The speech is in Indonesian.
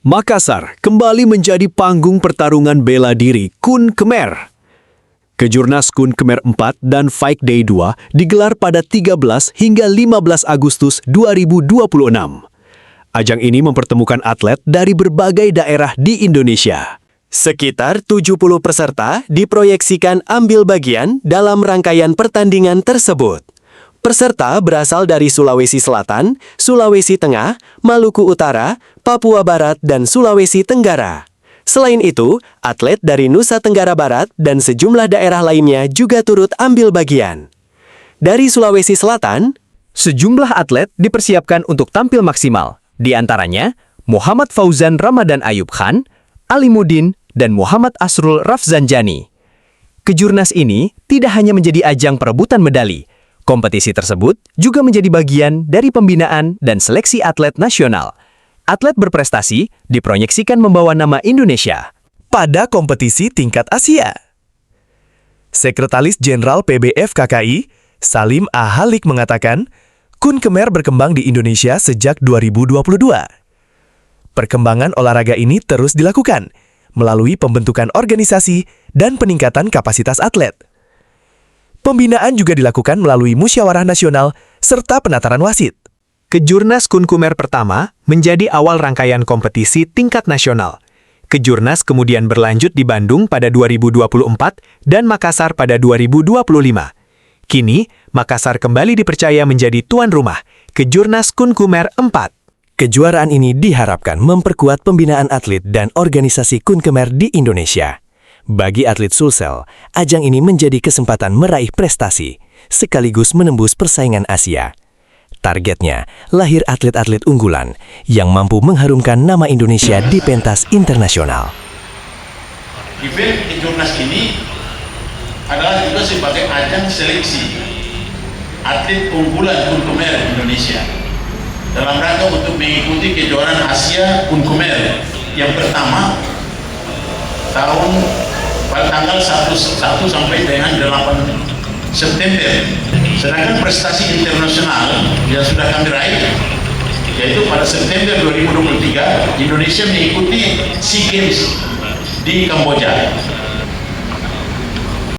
Makassar kembali menjadi panggung pertarungan bela diri Kun Khmer. Kejurnas Kun Khmer 4 dan Fight Day 2 digelar pada 13 hingga 15 Agustus 2026. Ajang ini mempertemukan atlet dari berbagai daerah di Indonesia. Sekitar 70 peserta diproyeksikan ambil bagian dalam rangkaian pertandingan tersebut. Peserta berasal dari Sulawesi Selatan, Sulawesi Tengah, Maluku Utara, Papua Barat, dan Sulawesi Tenggara. Selain itu, atlet dari Nusa Tenggara Barat dan sejumlah daerah lainnya juga turut ambil bagian. Dari Sulawesi Selatan, sejumlah atlet dipersiapkan untuk tampil maksimal, di antaranya Muhammad Fauzan Ramadan Ayub Khan, Alimuddin, dan Muhammad Asrul Rafzanjani. Kejurnas ini tidak hanya menjadi ajang perebutan medali, kompetisi tersebut juga menjadi bagian dari pembinaan dan seleksi atlet nasional. Atlet berprestasi diproyeksikan membawa nama Indonesia pada kompetisi tingkat Asia. Sekretaris Jenderal PBF KKI, Salim A. Halik mengatakan, Kun Khmer berkembang di Indonesia sejak 2022. Perkembangan olahraga ini terus dilakukan melalui pembentukan organisasi dan peningkatan kapasitas atlet. Pembinaan juga dilakukan melalui musyawarah nasional serta penataran wasit. Kejurnas Kun Khmer pertama menjadi awal rangkaian kompetisi tingkat nasional. Kejurnas kemudian berlanjut di Bandung pada 2024 dan Makassar pada 2025. Kini, Makassar kembali dipercaya menjadi tuan rumah Kejurnas Kun Khmer 4. Kejuaraan ini diharapkan memperkuat pembinaan atlet dan organisasi Kun Khmer di Indonesia. Bagi atlet Sulsel, ajang ini menjadi kesempatan meraih prestasi, sekaligus menembus persaingan Asia. Targetnya, lahir atlet-atlet unggulan yang mampu mengharumkan nama Indonesia di pentas internasional. Event Kejurnas ini adalah juga sebagai ajang seleksi atlet unggulan Kun Khmer Indonesia dalam rangka untuk mengikuti kejuaraan Asia Kun Khmer yang pertama tahun pada tanggal 1 sampai dengan 8 September. Sedangkan prestasi internasional yang sudah kami raih yaitu pada September 2023 Indonesia mengikuti SEA Games di Kamboja.